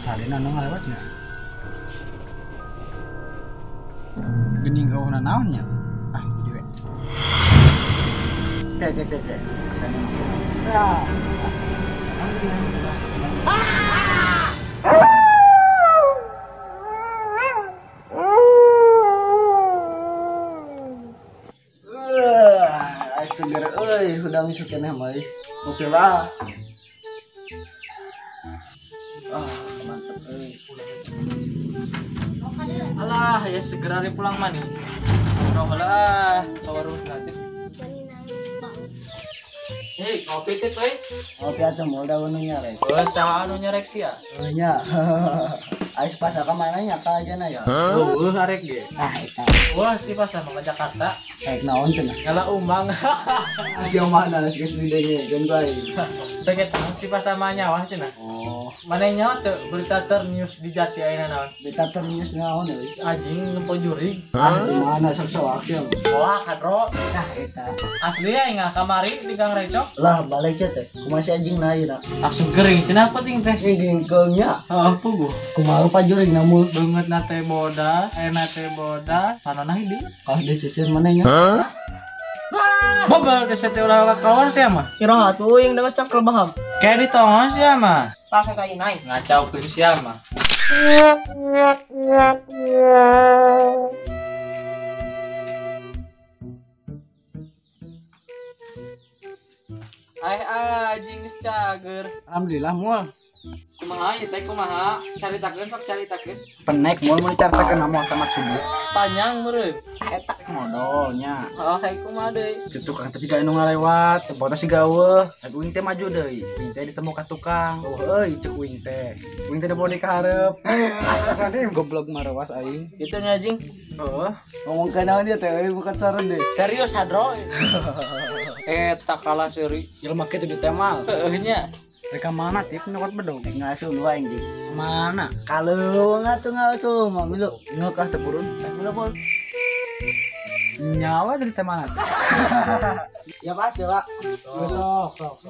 Tadi nanu ngalewatnya. Gening kau nanaonnya. Ah, jadi we. Kayak. Asana. Ya. Seger euy, hudang isu keneh mah. Oke lah. Mantap euy. Alah, ya segera pulang mani. Nongol lah, sawarung senatip. Hei, kopi tip euy. Ngopi atuh mau da anu nyarek. Geus saha anu nyarek sia? Nya. Ais pas ka mana nya ka ajeuna ya. Heuh arek ge. Ah eta. Wah, si pas sama ke Jakarta. Kayak naon cenah. Ngala umang. Sia mana geus didenge geun bae. Teu eta si pas sama nyawa cenah. Oh, Mana nyawa teu berita ternews di Jati ayeuna naon? beta ternyus naon euy. Anjing nempo jurig. Ah, di mana sok soak ya. Wah, kadro. Nah eta. Asli ya enggak kamari di Gang Recok. Lah balik teh. Kumaha si anjing na ieu na. Langsung kering cenah penting teh. Ngingkeungnya. Heeh, puguh. Kumaha pajurig na mul. Banget nate bodas, nate bodas, panona hidi. Ah disisir manehnya. Bobal teh teh ulah kawan sia mah. Kira atuh yang dewas cak lebaham. Kayak ditongos sia mah. Langsung ka inai. Ngacaukeun sia mah. Anjing geus cager. Alhamdulillah mul. Kumaha ieu teh kumaha? Caritakeun sok caritakeun. Penek mul mun dicaritakeun mah tamat subuh. Panjang meureun. Ah eta modalnya. Oh, kayak kumaha deui? Gitu kan teh siga anu ngalewat, teu foto siga eueuh. Tapi uing teh maju deui. Uing teh ditemu ka tukang. Oh euy ceuk uing teh. Uing teh dibodi ka hareup. Asal goblok marawas aing. Gitu nya anjing. Heeh. Ngomong ka naon dia teh euy bukan saran deh. Serius hadro. Eta kalah seuri. Jelema kitu di temal. Heeh nya. Mereka mana tip nyokot bedong? Ngasuh lu anjing. Mana? Kalau ngatuh ngasuh mah milu ngekah teh purun. Milu pun. Nyawa dari teh mana? Ya pasti lah. Sok.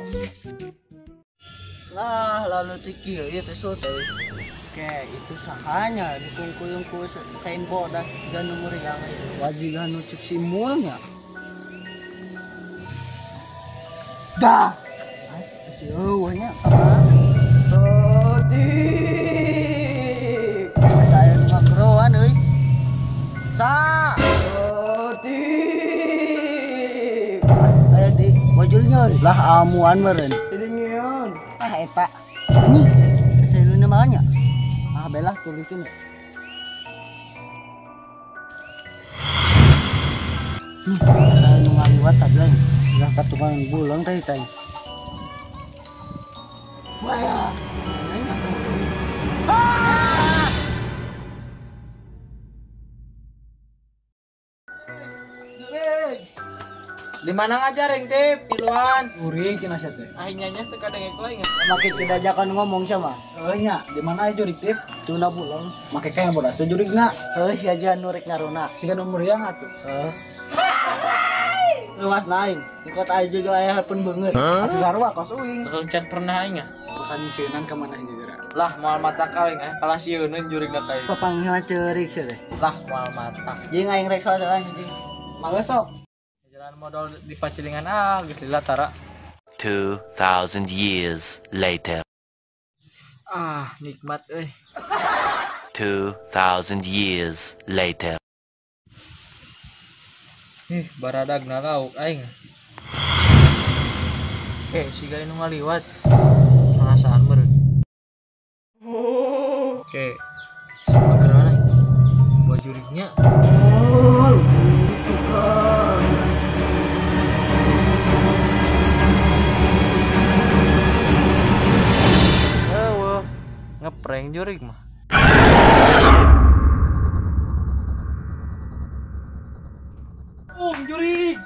Lah lalu tikir ieu teh sote. Oke, itu sahanya dikungkuyung ku kain bodas dan umur yang wajigan nu cek simulnya. Dah. Eueuhnya apa? Sodik. Saya ngakroan euy. Sodik. Aya di bajurnya euy. Lah amuan meureun. Tidingeun. Ah eta. Ini saeuleuh malanya. Ah belah tulikeun. Saya nu ngaliwat tablang. Ulah ka tukang bulang teh teh. Wah. Di mana ngajaring tip? Piluan. Uring cenah sia teh. Ahinya teu kadang eko aing. Make tidak ajakan ngomong sama. Nya, di mana aja jurig tip? Tuna bulan. Make kayak bodas teh jurigna. Si aja nu rek ngarona. Siga nu meriang atuh. Luas naing. Ikut aja juga aya pun beungeut. Asa sarua kos uing. Can pernah aing. Bukan seunan ka mana juga. Lah moal mata kawing kalah sieun jurigna teh. Papangnya ceurik sia teh. Lah moal mata. Jeung aing rek soal anjing. Mangga sok. Jalan modal di pacilingan geus lila tara. 2,000 years later. Ah, nikmat euy. 2,000 years later. Baradagna lauk aing. Siga nu ngaliwat. Perasaan meureun. Oke. Sama gerana. Buat juriknya. Ngeprank jurik mah. Jurik.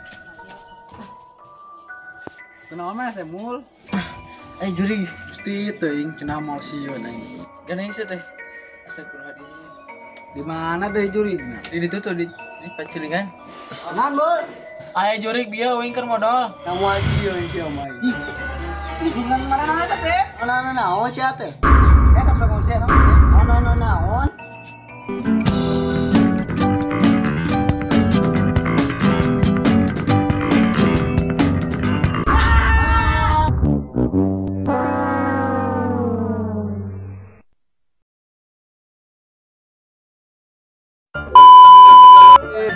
Kenapa mah teh mul? Juri. Pasti teuing cenah mal sieun aing. Ganeng sih teh. Astagfirullahaladzim. Di mana deui jurigna? Di ditu tuh di pacilingan. Nan bol. Aya jurik dia wingker modal. Kamu asieun sia mah. Dengan mana eta teh? Ana naon sia teh? Eta tukang sia naon teh? Ana naon?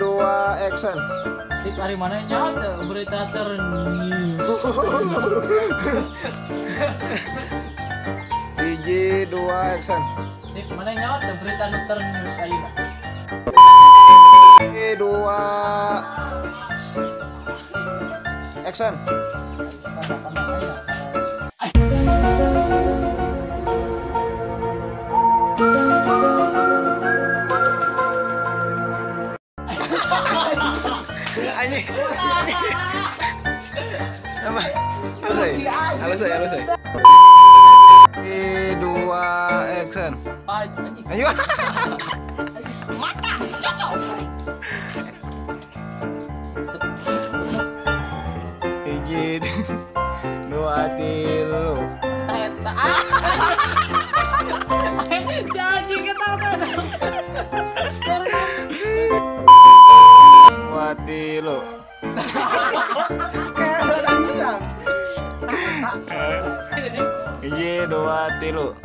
Dua action. Di hari mana nyata berita ternews. Hiji dua action. Di mana nyata berita ternews ayeuna. Dua action. Anjing. Apa? Halus saya. Dua action. Ayo. Mata cocok. Hiji dua tilu. Eta. Si anjing ketawa. Sorry. Dua tilu. Hiji dua tilu.